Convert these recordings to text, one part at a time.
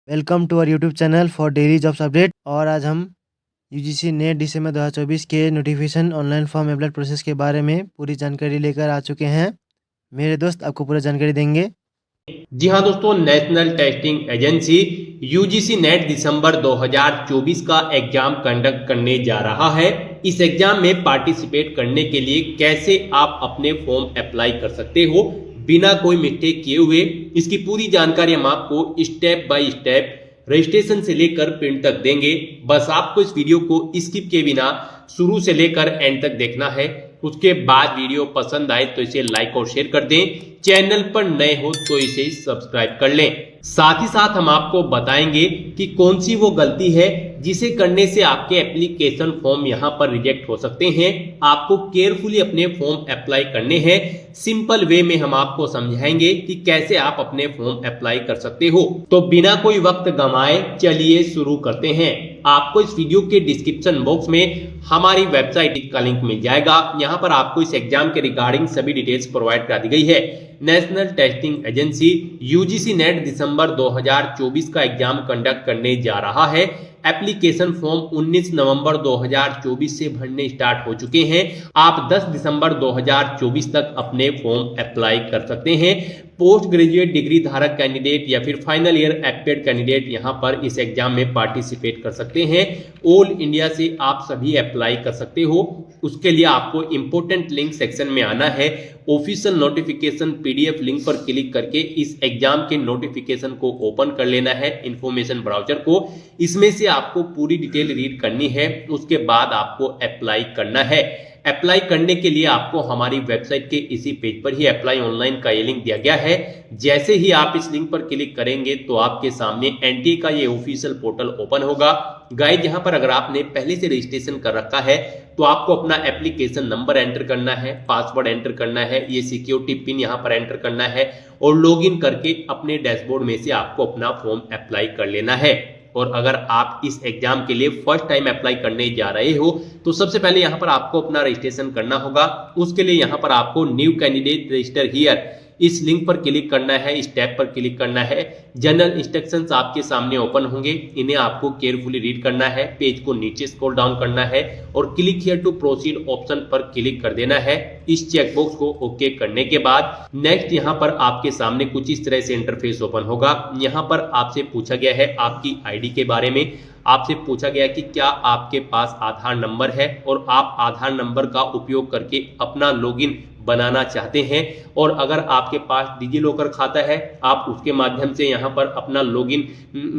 Welcome to our YouTube channel for daily jobs update. और आज हम यूजीसी नेट दिसंबर 2024 के notification online form apply process के बारे में पूरी जानकारी लेकर आ चुके हैं। मेरे दोस्त आपको पूरी जानकारी देंगे। जी हाँ दोस्तों, national testing agency UGC NET दिसंबर 2024 का एग्जाम कंडक्ट करने जा रहा है। इस एग्जाम में पार्टिसिपेट करने के लिए कैसे आप अपने फॉर्म अप्लाई कर सकते हो बिना कोई मिस्टेक किए हुए, इसकी पूरी जानकारी हम आपको स्टेप बाय स्टेप रजिस्ट्रेशन से लेकर प्रिंट तक देंगे। बस आपको इस वीडियो को स्किप के बिना शुरू से लेकर एंड तक देखना है। उसके बाद वीडियो पसंद आए तो इसे लाइक और शेयर कर दें। चैनल पर नए हो तो इसे सब्सक्राइब कर लें। साथ ही साथ हम आपको बताएंगे कि कौन सी वो गलती है जिसे करने से आपके एप्लीकेशन फॉर्म यहां पर रिजेक्ट हो सकते हैं। आपको केयरफुली अपने फॉर्म अप्लाई करने हैं। सिंपल वे में हम आपको समझाएंगे कि कैसे आप अपने फॉर्म अप्लाई कर सकते हो। तो बिना कोई वक्त गंवाए चलिए शुरू करते हैं। आपको इस वीडियो के डिस्क्रिप्शन बॉक्स में हमारी वेबसाइट का लिंक मिल जाएगा। यहाँ पर आपको इस एग्जाम के रिगार्डिंग सभी डिटेल्स प्रोवाइड करा दी गई है। National testing agency UGC NET दिसंबर 2024 का एग्जाम कंडक्ट करने जा रहा है। एप्लीकेशन फॉर्म 19 नवंबर 2024 से भरने स्टार्ट हो चुके हैं। आप 10 दिसंबर 2024 तक अपने फॉर्म अप्लाई कर सकते हैं। पोस्ट ग्रेजुएट डिग्री धारक कैंडिडेट या फिर फाइनल ईयर एप्टेड कैंडिडेट यहां पर इस एग्जाम में पार्टिसिपेट कर सकते हैं। ऑल इंडिया से आप सभी अप्लाई कर सकते हो। उसके लिए आपको इंपॉर्टेंट लिंक सेक्शन में आना है। ऑफिशियल नोटिफिकेशन पीडीएफ लिंक पर क्लिक करके इस एग्जाम के नोटिफिकेशन को ओपन कर लेना है, इंफॉर्मेशन ब्राउजर को। इसमें से आपको पूरी डिटेल रीड करनी है। उसके बाद आपको अप्लाई करना है। अप्लाई करने के लिए आपको हमारी वेबसाइट के इसी पेज पर ही अप्लाई ऑनलाइन का ये लिंक दिया गया है। जैसे ही आप इस लिंक पर क्लिक करेंगे तो आपके सामने एनटीए का ये ऑफिशियल पोर्टल ओपन होगा। गाइड, यहाँ पर अगर आपने पहले से रजिस्ट्रेशन कर रखा है तो आपको अपना एप्लीकेशन नंबर एंटर करना है, पासवर्ड एंटर करना है, ये सिक्योरिटी पिन यहाँ पर एंटर करना है और लॉगिन करके अपने डैशबोर्ड में से आपको अपना फॉर्म अप्लाई कर लेना है। और अगर आप इस एग्जाम के लिए फर्स्ट टाइम अप्लाई करने जा रहे हो तो सबसे पहले यहाँ पर आपको अपना रजिस्ट्रेशन करना होगा। उसके लिए यहाँ पर आपको न्यू कैंडिडेट रजिस्टर हियर इस लिंक पर क्लिक करना है, इस टैब पर क्लिक करना है। जनरल इंस्ट्रक्शंस आपके सामने ओपन होंगे, इन्हें आपको केयरफुली रीड करना है। पेज को नीचे स्क्रॉल डाउन करना है और click here to proceed option पर क्लिक कर देना है। इस चेकबॉक्स को ओके करने के बाद नेक्स्ट यहाँ पर आपके सामने कुछ इस तरह से इंटरफेस ओपन होगा। यहाँ पर आपसे पूछा गया है आपकी आईडी के बारे में। आपसे पूछा गया कि क्या आपके पास आधार नंबर है और आप आधार नंबर का उपयोग करके अपना लॉगिन बनाना चाहते हैं। और अगर आपके पास डिजी लॉकर खाता है आप उसके माध्यम से यहाँ पर अपना लॉगिन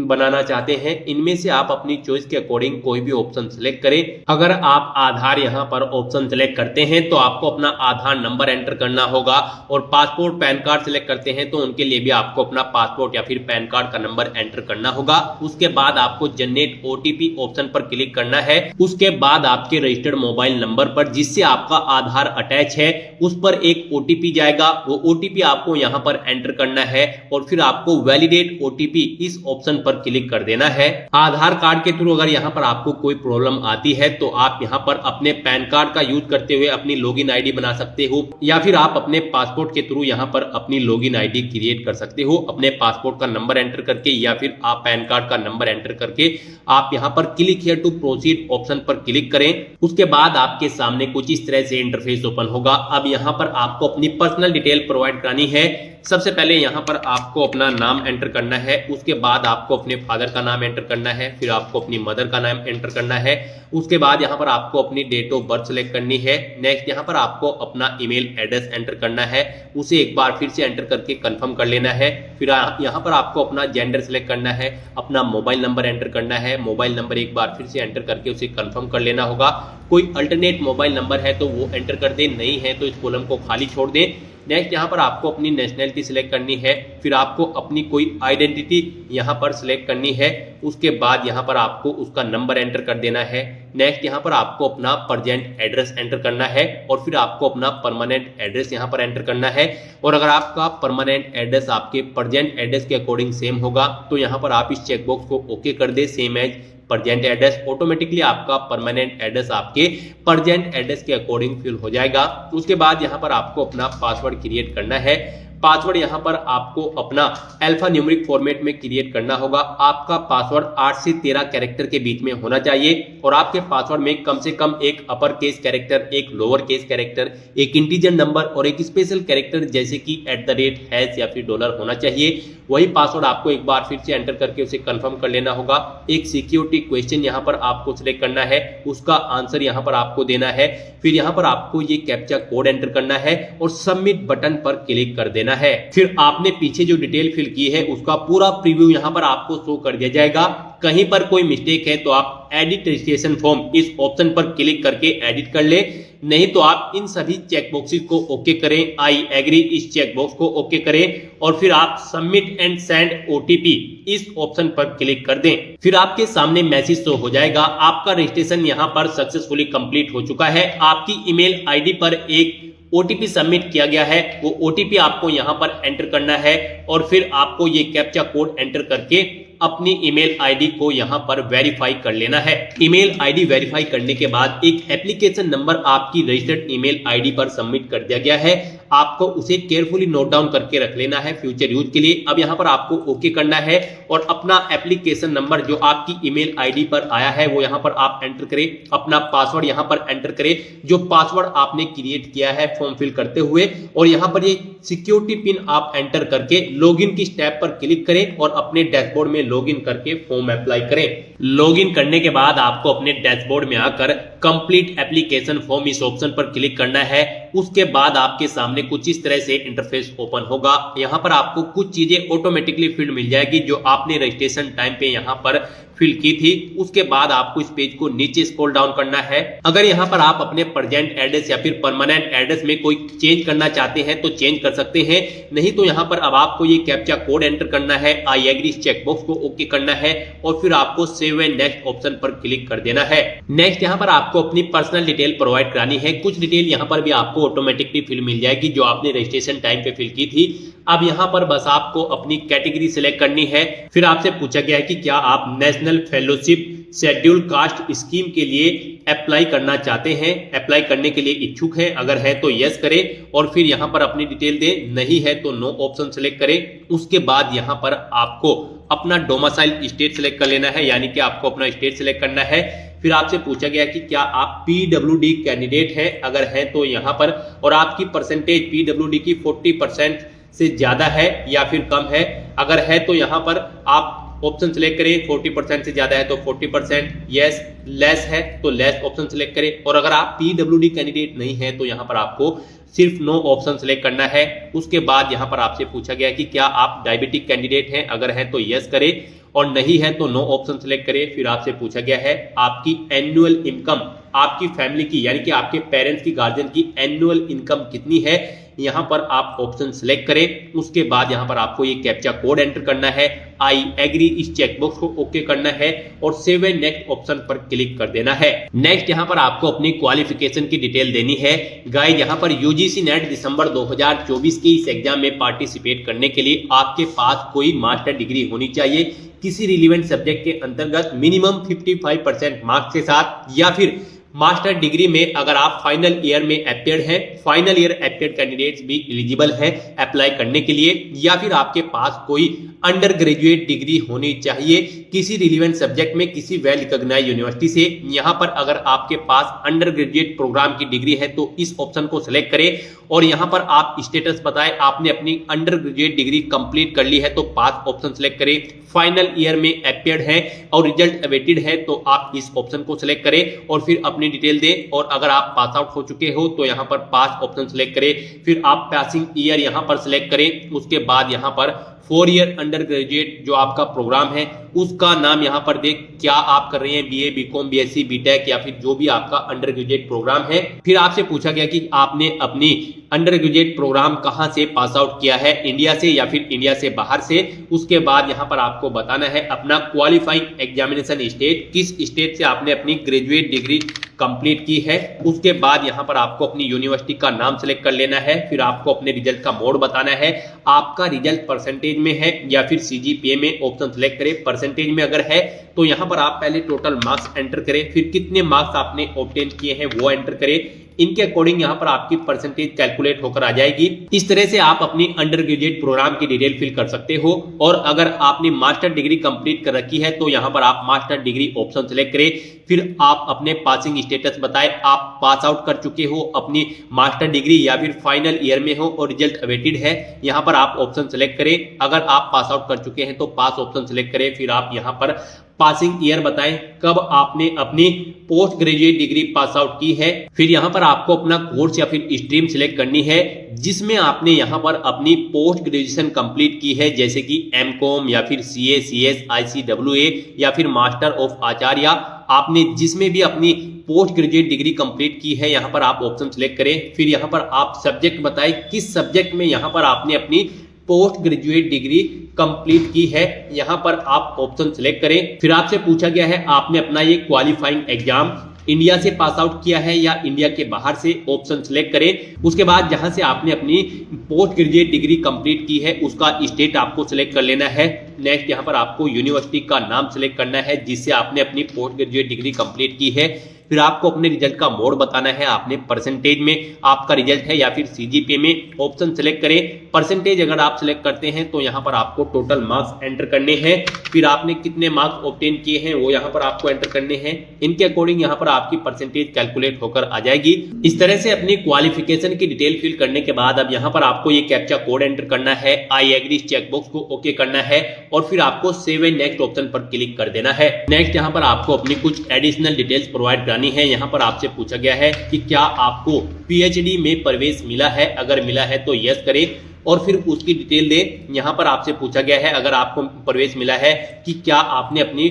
बनाना चाहते हैं। इनमें से आप अपनी चॉइस के अकॉर्डिंग कोई भी ऑप्शन सेलेक्ट करें। अगर आप आधार यहाँ पर ऑप्शन सेलेक्ट करते हैं तो आपको अपना आधार नंबर एंटर करना होगा और पासपोर्ट पैन कार्ड सेलेक्ट करते हैं तो उनके लिए भी आपको अपना पासपोर्ट या फिर पैन कार्ड का नंबर एंटर करना होगा। उसके बाद आपको जनरेट ओटीपी ऑप्शन पर क्लिक करना है। उसके बाद आपके रजिस्टर्ड मोबाइल नंबर पर जिससे आपका आधार अटैच है उस पर एक ओटीपी जाएगा। वो ओटीपी आपको यहां पर एंटर करना है और फिर आपको वैलिडेट ओटीपी इस ऑप्शन पर क्लिक कर देना है। आधार कार्ड के थ्रू अगर यहां पर आपको कोई प्रॉब्लम आती है तो आप यहां पर अपने पैन कार्ड का यूज करते हुए अपनी लॉगिन आईडी बना सकते हो या फिर आप अपने पासपोर्ट के थ्रू यहां पर अपनी लॉगिन आईडी क्रिएट कर सकते हो। अपने पासपोर्ट का नंबर एंटर करके या फिर आप पैन कार्ड का नंबर एंटर करके आप यहां पर click here to proceed option पर क्लिक करें। उसके बाद आपके सामने कुछ इस तरह से इंटरफेस ओपन होगा। अब यहां पर आपको अपनी पर्सनल डिटेल प्रोवाइड करानी है। सबसे पहले यहां पर आपको अपना नाम एंटर करना है। उसके बाद आपको अपने फादर का नाम एंटर करना है, फिर आपको अपनी मदर का नाम एंटर करना है। उसके बाद यहां पर आपको अपनी डेट ऑफ बर्थ सेलेक्ट करनी है। नेक्स्ट यहां पर आपको अपना ईमेल एड्रेस एंटर करना है, उसे एक बार फिर से एंटर करके कंफर्म कर लेना है। फिर यहां पर आपको अपना जेंडर सेलेक्ट करना है, अपना मोबाइल नंबर एंटर करना है। मोबाइल नंबर एक बार फिर से एंटर करके उसे कंफर्म कर लेना होगा। कोई अल्टरनेट मोबाइल नंबर है तो वो एंटर कर दें, नहीं है तो इस कॉलम को खाली छोड़ दें। नेक्स्ट यहाँ पर आपको अपनी नेशनैलिटी सिलेक्ट करनी है, फिर आपको अपनी कोई आइडेंटिटी यहाँ पर सिलेक्ट करनी है। उसके बाद यहाँ पर आपको उसका नंबर एंटर कर देना है। नेक्स्ट यहाँ पर आपको अपना प्रेजेंट एड्रेस एंटर करना है और फिर आपको अपना परमानेंट एड्रेस यहाँ पर एंटर करना है। और अगर आपका परमानेंट एड्रेस आपके प्रेजेंट एड्रेस के अकॉर्डिंग सेम होगा तो यहाँ पर आप इस चेकबॉक्स को ओके कर दे, same as present address. Automatically आपका परमानेंट एड्रेस आपके प्रेजेंट एड्रेस के अकॉर्डिंग फिल हो जाएगा। उसके बाद यहाँ पर आपको अपना पासवर्ड क्रिएट करना है। पासवर्ड यहाँ पर आपको अपना अल्फा न्यूमेरिक फॉर्मेट में क्रिएट करना होगा। आपका पासवर्ड 8 से 13 कैरेक्टर के बीच में होना चाहिए और आपके पासवर्ड में कम से कम एक अपर केस कैरेक्टर, एक लोअर केस कैरेक्टर, एक इंटीजर नंबर और एक स्पेशल कैरेक्टर जैसे कि @ या फिर डॉलर होना चाहिए। वही पासवर्ड आपको एक बार फिर से एंटर करके उसे कंफर्म कर लेना होगा। एक सिक्योरिटी क्वेश्चन यहाँ पर आपको सिलेक्ट करना है, उसका आंसर यहाँ पर आपको देना है। फिर यहाँ पर आपको ये कैप्चा कोड एंटर करना है और सबमिट बटन पर क्लिक कर देना है। फिर आपने पीछे जो डिटेल फिल की है उसका पूरा प्रीव्यू यहाँ पर आपको शो कर दिया जाएगा। कहीं पर कोई मिस्टेक है तो आप एडिट रजिस्ट्रेशन फॉर्म इस ऑप्शन पर क्लिक करके एडिट कर ले, नहीं तो आप इन सभी चेक बॉक्सेस को ओके करें। आई एग्री इस चेक बॉक्स को ओके करें और फिर आप सबमिट एंड सेंड OTP इस ऑप्शन पर क्लिक कर दें। फिर आपके सामने मैसेज शो हो जाएगा, आपका रजिस्ट्रेशन यहाँ पर सक्सेसफुली कंप्लीट हो चुका है। आपकी ईमेल आईडी पर एक OTP सबमिट किया गया है, वो OTP आपको यहाँ पर एंटर करना है और फिर आपको ये कैप्चा कोड एंटर करके अपनी ईमेल आईडी को यहां पर वेरीफाई कर लेना है। ईमेल आईडी वेरीफाई करने के बाद एक एप्लीकेशन नंबर आपकी रजिस्टर्ड ईमेल आईडी पर सबमिट कर दिया गया है। आपको उसे केयरफुली नोट डाउन करके रख लेना है फ्यूचर यूज के लिए। अब यहां पर आपको ओके करना है और अपना एप्लीकेशन नंबर जो आपकी ईमेल आईडी पर आया है वो यहां पर आप एंटर करें। अपना पासवर्ड यहां पर एंटर करें जो पासवर्ड आपने क्रिएट किया है फॉर्म फिल करते हुए, और यहां पर ये सिक्योरिटी पिन आप एंटर करके लॉगिन की स्टेप पर क्लिक करें और अपने डैशबोर्ड में लॉगिन करके फॉर्म अप्लाई करें। लॉगिन करने के बाद आपको अपने डैशबोर्ड में आकर कंप्लीट एप्लीकेशन फॉर्म इस ऑप्शन पर क्लिक करना है। उसके बाद आपके सामने कुछ इस तरह से इंटरफेस ओपन होगा। यहां पर आपको कुछ चीजें ऑटोमेटिकली फिल मिल जाएगी जो आपने रजिस्ट्रेशन टाइम पे यहां पर फिल की थी। उसके बाद आपको इस पेज को नीचे स्क्रॉल डाउन करना है। अगर यहां पर आप अपने प्रेजेंट एड्रेस या फिर परमानेंट एड्रेस में कोई चेंज करना चाहते हैं तो चेंज कर सकते हैं, नहीं तो यहां पर अब आपको ये कैप्चा कोड एंटर करना है, आई एग्री इस चेकबॉक्स को ओके करना है और फिर आपको सेव एंड नेक्स्ट ऑप्शन पर क्लिक कर देना है। नेक्स्ट यहां पर आपको अपनी पर्सनल डिटेल प्रोवाइड करानी है। कुछ डिटेल यहां पर भी आपको ऑटोमेटिकली फिल मिल जाएगी जो आपने रजिस्ट्रेशन टाइम पे फिल की थी। अब यहां पर बस आपको अपनी कैटेगरी सिलेक्ट करनी है। फिर आपसे पूछा गया है कि क्या आप national fellowship schedule caste scheme के लिए अप्लाई करना चाहते हैं, अप्लाई करने के लिए इच्छुक हैं। अगर है तो यस करें और फिर यहां पर अपनी डिटेल दें, नहीं है तो नो ऑप्शन सिलेक्ट करें। उसके बाद यहां पर आपको अपना डोमिसाइल स्टेट सिलेक्ट कर लेना है, यानी कि आपको अपना स्टेट सिलेक्ट करना है। फिर आपसे पूछा गया कि क्या आप PWD कैंडिडेट हैं, अगर हैं तो यहां पर, और आपकी परसेंटेज PWD की 40% से ज्यादा है या फिर कम है। अगर है तो यहां पर आप ऑप्शन सिलेक्ट करें, 40% से ज्यादा है तो 40%, यस, लेस है तो लेस ऑप्शन सिलेक्ट करें। और अगर आप PWD कैंडिडेट नहीं है तो यहां पर आपको सिर्फ नो ऑप्शन सिलेक्ट करना है। उसके बाद यहां पर आपसे पूछा गया कि क्या आप डायबिटिक कैंडिडेट हैं, अगर है तो यस करें और नहीं है तो नो ऑप्शन सिलेक्ट करें। फिर आपसे पूछा गया है आपकी एनुअल इनकम, आपकी फैमिली की यानी कि आपके पेरेंट्स की, गार्जियन की एनुअल इनकम कितनी है, यहां पर आप ऑप्शन सिलेक्ट करें। उसके बाद यहां पर आपको ये कैप्चा कोड एंटर करना है, आई एग्री इस चेकबॉक्स को ओके करना है और सेव एंड नेक्स्ट ऑप्शन पर क्लिक कर देना है। नेक्स्ट यहां पर आपको अपनी क्वालिफिकेशन की डिटेल देनी है। गाइस यहां पर यूजीसी नेट दिसंबर 2024 के इस एग्जाम में पार्टिसिपेट करने के लिए आपके पास कोई मास्टर डिग्री होनी चाहिए किसी रिलेवेंट सब्जेक्ट के अंतर्गत मिनिमम 55% मार्क्स के साथ, या फिर मास्टर डिग्री में अगर आप फाइनल ईयर में अपियर्ड हैं, फाइनल ईयर अपियर्ड कैंडिडेट्स भी एलिजिबल हैं अप्लाई करने के लिए, या फिर आपके पास कोई अंडर ग्रेजुएट डिग्री होनी चाहिए किसी रिलेवेंट सब्जेक्ट में किसी वेल रिकॉग्नाइज्ड यूनिवर्सिटी से। यहां पर अगर आपके पास अंडर ग्रेजुएट प्रोग्राम की डिग्री है तो इस ऑप्शन को सिलेक्ट करें और यहां पर आप स्टेटस बताएं, आपने अपनी अंडर ग्रेजुएट डिग्री कंप्लीट कर ली है तो पास ऑप्शन सिलेक्ट करें, फाइनल ईयर में अपियर्ड है और रिजल्ट अवेटेड है तो आप इस ऑप्शन को सिलेक्ट करें और फिर अपनी डिटेल दें। और अगर आप पास आउट हो चुके हो तो यहां पर पास ऑप्शन सिलेक्ट करें, फिर आप पासिंग ईयर यहां पर सिलेक्ट करें। उसके बाद यहां पर 4 ईयर अंडर ग्रेजुएट जो आपका प्रोग्राम है उसका नाम यहां पर देख, क्या आप कर रहे हैं BA, BCom, BSc, BTech या फिर जो भी आपका अंडर ग्रेजुएट प्रोग्राम है। फिर आपसे पूछा गया कि आपने अपनी अंडर ग्रेजुएट प्रोग्राम कहां से पास आउट किया है, इंडिया से या फिर इंडिया से बाहर से। उसके बाद यहां पर आपको बताना है अपना क्वालिफाइंग एग्जामिनेशन स्टेट, किस स्टेट से आपने अपनी ग्रेजुएट डिग्री कंप्लीट की है। उसके बाद यहां पर आपको अपनी यूनिवर्सिटी का नाम सेलेक्ट कर लेना है। फिर आपको अपने रिजल्ट का मोड बताना है, आपका रिजल्ट परसेंटेज में है या फिर CGPA में, ऑप्शन सेलेक्ट करें। परसेंटेज में अगर है तो यहां पर आप पहले टोटल मार्क्स एंटर करें, फिर कितने मार्क्स आपने ऑब्टेन किए हैं वो एंटर करें। इनके अकॉर्डिंग यहाँ पर आपकी परसेंटेज कैलकुलेट होकर आ जाएगी। इस तरह से आप अपनी अंडर ग्रेजुएट प्रोग्राम की डिटेल फिल कर सकते हो। और अगर आपने मास्टर डिग्री कंप्लीट कर रखी है तो यहाँ पर आप मास्टर डिग्री ऑप्शन सेलेक्ट करें। फिर आप अपने पासिंग स्टेटस बताएं, आप पास आउट कर चुके हो अपनी मास्टर डिग्री या फिर फाइनल ईयर में हो और रिजल्ट अवेटेड है, यहाँ पर आप ऑप्शन सेलेक्ट करें। अगर आप पास आउट कर चुके हैं तो पास ऑप्शन सेलेक्ट करें। फिर आप यहाँ पर पासिंग ईयर बताएं, कब आपने अपनी post graduate degree pass out की है। फिर यहाँ पर आपको अपना कोर्स या फिर स्ट्रीम सिलेक्ट करनी है जिसमें आपने यहाँ पर अपनी पोस्ट ग्रेजुएशन कंप्लीट की है, जैसे कि एमकॉम या फिर सीए, सीएस, ICAA या फिर मास्टर ऑफ आचार्य। आपने जिसमें भी अपनी पोस्ट ग्रेजुएट डिग्री कंप्लीट की है, यहाँ पर आप ऑप्शन सिलेक्ट करें। फिर यहाँ पर आप सब्जेक्ट बताएं, किस सब्जेक्ट में यहाँ पर आपने अपनी पोस्ट ग्रेजुएट डिग्री कंप्लीट की है, यहाँ पर आप ऑप्शन सिलेक्ट करें। फिर आपसे पूछा गया है आपने अपना ये क्वालिफाइंग एग्जाम इंडिया से पास आउट किया है या इंडिया के बाहर से, ऑप्शन सिलेक्ट करें। उसके बाद जहां से आपने अपनी पोस्ट ग्रेजुएट डिग्री कंप्लीट की है उसका स्टेट आपको सिलेक्ट कर लेना है। नेक्स्ट यहाँ पर आपको यूनिवर्सिटी का नाम सिलेक्ट करना है जिससे आपने अपनी पोस्ट ग्रेजुएट डिग्री कंप्लीट की है। फिर आपको अपने रिजल्ट का मोड बताना है, आपने परसेंटेज में आपका रिजल्ट है या फिर CGPA में, ऑप्शन सिलेक्ट करें। परसेंटेज अगर आप सिलेक्ट करते हैं तो यहाँ पर आपको टोटल मार्क्स एंटर करने हैं। फिर आपने कितने मार्क्स ऑब्टेन किए हैं वो यहाँ पर आपको एंटर करने हैं। इनके अकॉर्डिंग यहाँ पर आपकी परसेंटेज कैलकुलेट होकर आ जाएगी। इस तरह से अपनी क्वालिफिकेशन की डिटेल फिल करने के बाद अब यहाँ पर आपको ये कैप्चा कोड एंटर करना है, आई एग्री चेकबॉक्स को ओके करना है और फिर आपको सेव एंड नेक्स्ट ऑप्शन पर क्लिक कर देना है। नेक्स्ट यहाँ पर आपको अपनी कुछ एडिशनल डिटेल्स प्रोवाइड करनी है। यहाँ पर आपसे पूछा गया है कि क्या आपको PhD में प्रवेश मिला है, अगर मिला है तो यस करें और फिर उसकी डिटेल दे। यहाँ पर आपसे पूछा गया है अगर आपको प्रवेश मिला है कि क्या आपने अपनी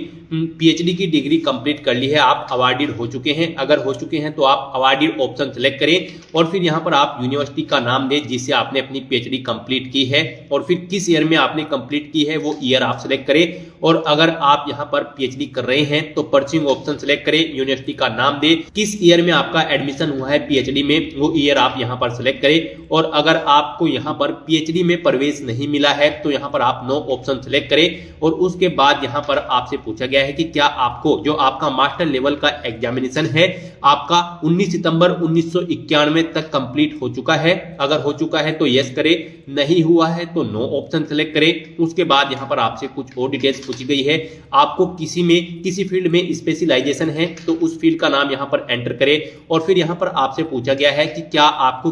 PhD की डिग्री कंप्लीट कर ली है, आप अवार्डेड हो चुके हैं। अगर हो चुके हैं तो आप अवार्डेड ऑप्शन सेलेक्ट करें और फिर यहाँ पर आप यूनिवर्सिटी का नाम दें जिससे आपने अपनी PhD कंप्लीट की है और फिर किस ईयर में आपने कंप्लीट की है वो ईयर आप सेलेक्ट करें। और अगर आप यहाँ पर PhD कर रहे हैं तो परसिंग ऑप्शन सेलेक्ट करें, यूनिवर्सिटी का नाम दें, किस ईयर में आपका एडमिशन हुआ है PhD में वो ईयर आप यहाँ पर सेलेक्ट करें। और अगर आपको यहाँ पर PhD में प्रवेश नहीं मिला है तो यहाँ पर आप नो ऑप्शन सेलेक्ट करें। और उसके बाद यहाँ पर आपसे पूछा गया है कि क्या आपको जो आपका मास्टर लेवल का एग्जामिनेशन है आपका 19 सितंबर 1991 तक कंप्लीट हो चुका है। अगर हो चुका है तो यस करें, नहीं हुआ है तो नो ऑप्शन सेलेक्ट करें। उसके बाद यहाँ पर आपसे कुछ और डिटेल्स पूछी गई है, आपको किसी फील्ड में स्पेशलाइजेशन है तो उस फील्ड का नाम यहाँ पर एंटर करें। और फिर यहाँ पर आपसे पूछा गया है कि क्या आपको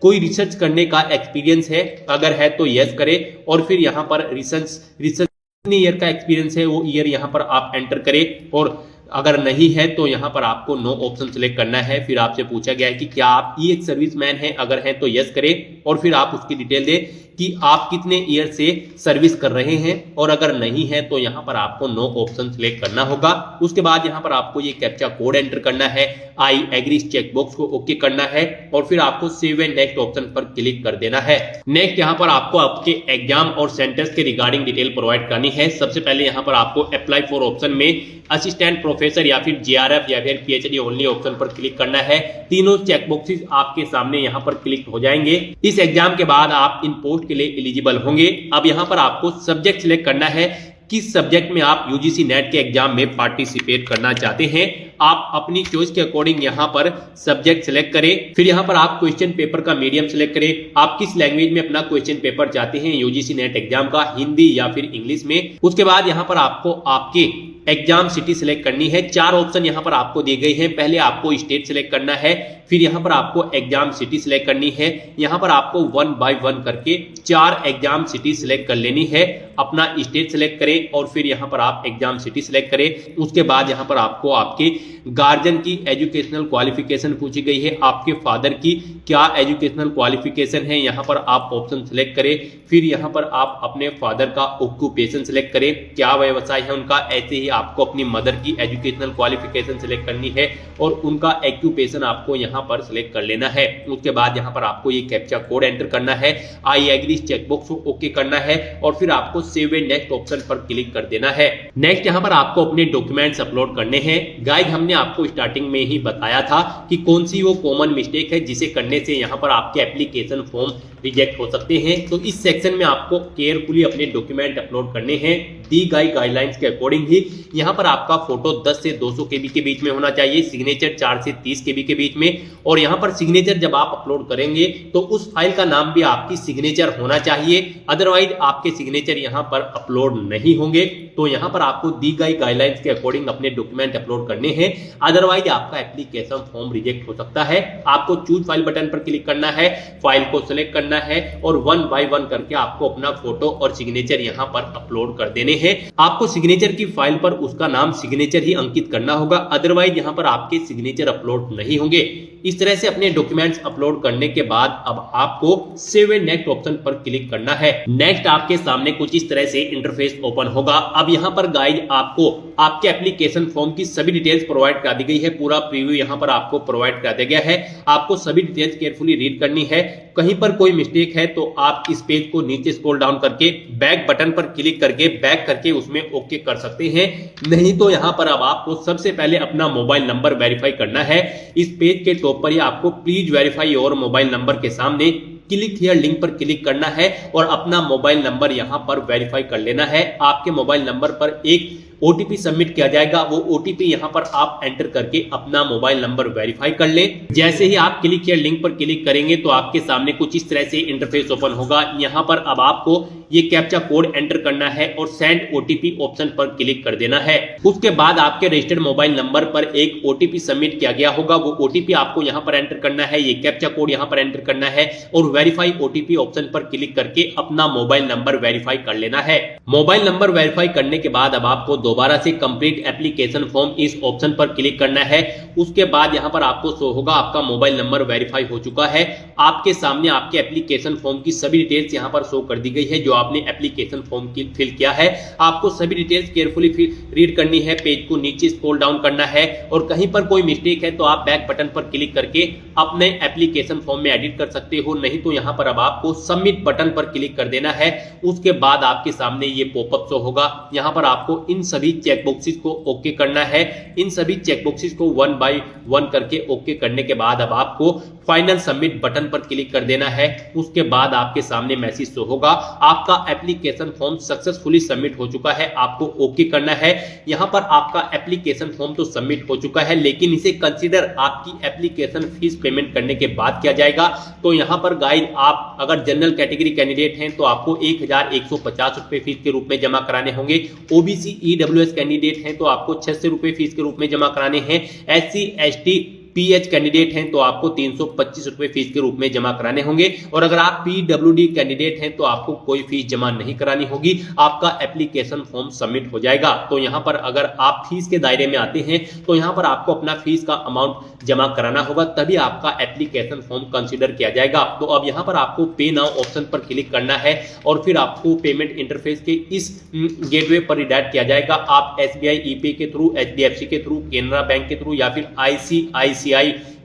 कोई रिसर्च करने का एक्सपीरियंस है, अगर है तो यस करें। और फिर यहाँ पर रिसर्च कितने ईयर का एक्सपीरियंस है वो ईयर यहाँ पर आप एंटर करें। और अगर नहीं है तो यहाँ पर आपको नो ऑप्शन सेलेक्ट करना है। फिर आपसे पूछा गया है कि क्या आप एक सर्विसमैन हैं, अगर है तो यस करें और फिर आप उसकी डिटेल दें कि आप कितने ईयर से सर्विस कर रहे हैं। और अगर नहीं है तो यहाँ पर आपको नो ऑप्शन सेलेक्ट करना होगा। उसके बाद यहाँ पर आपको ये कैप्चा कोड एंटर करना है, आई एग्री चेकबॉक्स को ओके करना है और फिर आपको सेव एंड नेक्स्ट ऑप्शन पर क्लिक कर देना है। नेक्स्ट यहाँ पर आपको आपके एग्जाम और सेंटर्स के रिगार्डिंग डिटेल प्रोवाइड करनी है। सबसे पहले यहाँ पर आपको अप्लाई फॉर ऑप्शन में असिस्टेंट प्रोफेसर या फिर JRF या फिर PhD ओनली ऑप्शन पर क्लिक करना है। तीनों चेकबॉक्सेस आपके सामने यहाँ पर क्लिक हो जाएंगे। इस एग्जाम के बाद आप इन पोस्ट के लिए एलिजिबल होंगे। अब यहाँ पर आपको सब्जेक्ट सिलेक्ट करना है, किस सब्जेक्ट में आप UGC नेट के एग्जाम में पार्टिसिपेट करना चाहते हैं। आप अपनी चॉइस के अकॉर्डिंग यहाँ पर सब्जेक्ट सिलेक्ट करें। फिर यहाँ पर आप क्वेश्चन पेपर का मीडियम सिलेक्ट करें, आप किस लैंग्वेज में अपना क्वेश्चन पेपर चाहते हैं UGC नेट एग्जाम का, हिंदी या फिर इंग्लिश में। उसके बाद यहाँ पर आपको आपके एग्जाम सिटी सिलेक्ट करनी है। 4 ऑप्शन यहाँ पर आपको दी गई है। पहले आपको स्टेट सिलेक्ट करना है, फिर यहाँ पर आपको एग्जाम सिटी सिलेक्ट करनी है। यहाँ पर आपको 1 बाय 1 करके 4 एग्जाम सिटी सिलेक्ट कर लेनी है। अपना स्टेट सिलेक्ट करें और फिर यहाँ पर आप एग्जाम सिटी सिलेक्ट करें। उसके बाद यहाँ पर आपको आपके गार्जियन की एजुकेशनल क्वालिफिकेशन पूछी गई है, आपके फादर की क्या एजुकेशनल क्वालिफिकेशन है, यहाँ पर आप ऑप्शन सिलेक्ट करें। फिर यहाँ पर आप अपने फादर का ऑक्यूपेशन सिलेक्ट करें, क्या व्यवसाय है उनका। ऐसे ही आपको अपनी मदर की एजुकेशनल क्वालिफिकेशन सिलेक्ट करनी है और उनका ऑक्यूपेशन आपको यहाँ पर सिलेक्ट कर लेना है। उसके बाद यहाँ पर आपको ये कैप्चा कोड एंटर करना है, आई एग्री चेकबॉक्स को ओके करना है और फिर आपको सेव एंड नेक्स्ट ऑप्शन पर क्लिक कर देना है। नेक्स्ट यहाँ पर आपको अपने डॉक्यूमेंट्स अपलोड करने हैं। गाइस हमने आपको स्टार्टिंग में ही बताया था कि कौन सी वो कॉमन मिस्टेक है जिसे करने से यहाँ पर आपके एप्लीकेशन फॉर्म रिजेक्ट हो सकते हैं। तो इस सेक्शन में आपको केयरफुली अपने डॉक्यूमेंट अपलोड करने हैं दी गई गाइडलाइंस के अकॉर्डिंग ही। यहाँ पर आपका फोटो 10 से 200 KB के बीच में होना चाहिए, सिग्नेचर 4 से 30 KB के बीच में। और यहाँ पर सिग्नेचर जब आप अपलोड करेंगे तो उस फाइल का नाम भी आपकी सिग्नेचर होना चाहिए, अदरवाइज आपके सिग्नेचर यहाँ पर अपलोड नहीं होंगे। तो यहाँ पर आपको दी गई गाइडलाइंस के अकॉर्डिंग अपने डॉक्यूमेंट अपलोड करने हैं, अदरवाइज आपका एप्लीकेशन फॉर्म रिजेक्ट हो सकता है। आपको चूज फाइल बटन पर क्लिक करना है, फाइल को सिलेक्ट करना है और 1 बाय 1 करके आपको अपना फोटो और सिग्नेचर यहाँ पर अपलोड कर देने हैं। आपको सिग्नेचर की फाइल पर उसका नाम सिग्नेचर ही अंकित करना होगा, अदरवाइज यहाँ पर आपके सिग्नेचर अपलोड नहीं होंगे। इस तरह से अपने डॉक्यूमेंट्स अपलोड करने के बाद अब आपको सेव एंड नेक्स्ट ऑप्शन पर क्लिक करना है। नेक्स्ट आपके सामने कुछ इस तरह से इंटरफेस ओपन होगा। अब यहाँ पर गाइज आपको आपके एप्लीकेशन फॉर्म की सभी डिटेल्स प्रोवाइड कर दी गई है, पूरा प्रीव्यू यहाँ पर आपको प्रोवाइड कर दिया गया है। आपको सभी डिटेल्स केयरफुली रीड करनी है। कहीं पर कोई मिस्टेक है तो आप इस पेज को नीचे स्क्रॉल डाउन करके बैक बटन पर क्लिक करके बैक करके उसमें ओके कर सकते हैं। नहीं तो यहाँ पर अब आपको सबसे पहले अपना मोबाइल नंबर वेरीफाई करना है। इस पेज के टॉप पर ही आपको please verify your mobile number के सामने क्लिक हियर लिंक पर क्लिक करना है और अपना मोबाइल नंबर यहां पर वेरीफाई कर लेना है। आपके मोबाइल नंबर पर एक OTP सबमिट किया जाएगा, वो OTP यहां पर आप एंटर करके अपना मोबाइल नंबर वेरीफाई कर लें। जैसे ही आप क्लिक हियर लिंक पर क्लिक करेंगे तो आपके सामने कुछ इस तरह से इंटरफेस ओपन होगा। यहां पर अब आपको ये कैप्चा कोड एंटर करना है और सेंड OTP ऑप्शन पर क्लिक कर देना है। उसके बाद आपके रजिस्टर्ड मोबाइल नंबर पर एक OTP सबमिट किया गया होगा, वो OTP आपको यहां पर एंटर करना है, ये कैप्चा कोड यहां पर एंटर करना है और वेरीफाई OTP ऑप्शन पर क्लिक करके अपना मोबाइल नंबर वेरीफाई कर लेना है। मोबाइल नंबर वेरीफाई करने के बाद अब आपको दोबारा से कंप्लीट एप्लीकेशन फॉर्म इस ऑप्शन पर क्लिक करना है। उसके बाद यहां पर आपको शो होगा आपका मोबाइल नंबर वेरीफाई हो चुका है। आपके सामने आपके एप्लीकेशन फॉर्म की सभी डिटेल्स यहां पर शो कर दी गई है जो आपने एप्लीकेशन फॉर्म की फिल किया है। आपको सभी डिटेल्स केयरफुली रीड करनी है, पेज को नीचे स्क्रॉल डाउन करना है और कहीं पर कोई मिस्टेक है तो आप बैक बटन पर क्लिक करके अपने एप्लीकेशन फॉर्म में एडिट कर सकते हो। नहीं तो यहां पर अब आपको सबमिट बटन पर क्लिक कर देना है। उसके बाद आपके सामने ये पॉपअप शो होगा। यहां पर आपको इन सभी चेकबॉक्सेस को ओके करना है। इन सभी चेकबॉक्सेस को 1 बाय 1 करके ओके करने के बाद अब आपको फाइनल सबमिट बटन पर क्लिक कर देना है। उसके बाद आपके सामने मैसेज शो होगा आपका एप्लीकेशन फॉर्म सक्सेसफुली सबमिट हो चुका है, आपको ओके करना है। यहां पर आपका एप्लीकेशन फॉर्म तो सबमिट हो चुका है, लेकिन इसे कंसीडर आपकी एप्लीकेशन फीस पेमेंट करने के बाद किया जाएगा। तो यहां पर गाइड आप अगर जनरल कैटेगरी कैंडिडेट हैं तो आपको 1150 रुपए फीस के रूप में जमा कराने होंगे। OBC EWS कैंडिडेट हैं तो आपको 600 रुपए फीस के रूप में जमा कराने हैं। SC ST PH कैंडिडेट हैं तो आपको 325 रुपए फीस के रूप में जमा कराने होंगे। और अगर आप PWD कैंडिडेट हैं तो आपको कोई फीस जमा नहीं करानी होगी, आपका एप्लीकेशन फॉर्म सबमिट हो जाएगा। तो यहां पर अगर आप फीस के दायरे में आते हैं तो यहां पर आपको अपना फीस का अमाउंट जमा कराना होगा, तभी आपका एप्लीकेशन फॉर्म कंसीडर किया जाएगा। तो अब यहां पर आपको पे नाउ ऑप्शन पर क्लिक करना है और फिर आपको पेमेंट इंटरफेस के इस गेटवे पर रिडायरेक्ट किया जाएगा। आप SBI ePay के थ्रू, HDFC के थ्रू, केनरा बैंक के थ्रू या फिर ICICI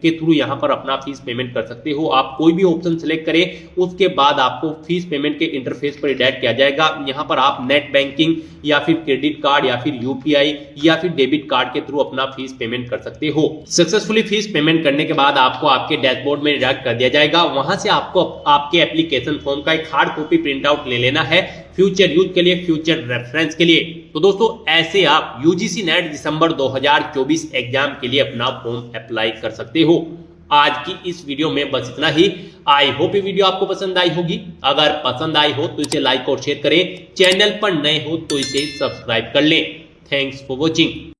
के थ्रू यहां पर अपना फीस पेमेंट कर सकते हो। आप कोई भी ऑप्शन सिलेक्ट करें, उसके बाद आपको फीस पेमेंट के इंटरफेस पर रिडायरेक्ट किया जाएगा। यहां पर आप नेट बैंकिंग या फिर क्रेडिट कार्ड या फिर UPI या फिर डेबिट कार्ड के थ्रू अपना फीस पेमेंट कर सकते हो। सक्सेसफुली फीस पेमेंट करने के बाद आपको आपके डैशबोर्ड में रिडायरेक्ट कर दिया जाएगा। वहां से आपको आपके एप्लीकेशन फॉर्म का एक हार्ड कॉपी प्रिंट आउट ले लेना है फ्यूचर यूज के लिए, फ्यूचर रेफरेंस के लिए। तो दोस्तों ऐसे आप UGC नेट दिसंबर 2024 एग्जाम के लिए अपना फॉर्म अप्लाई कर सकते हो। आज की इस वीडियो में बस इतना ही। आई होप ये वीडियो आपको पसंद आई होगी। अगर पसंद आई हो तो इसे लाइक और शेयर करें, चैनल पर नए हो तो इसे सब्सक्राइब कर लें। Thanks for watching.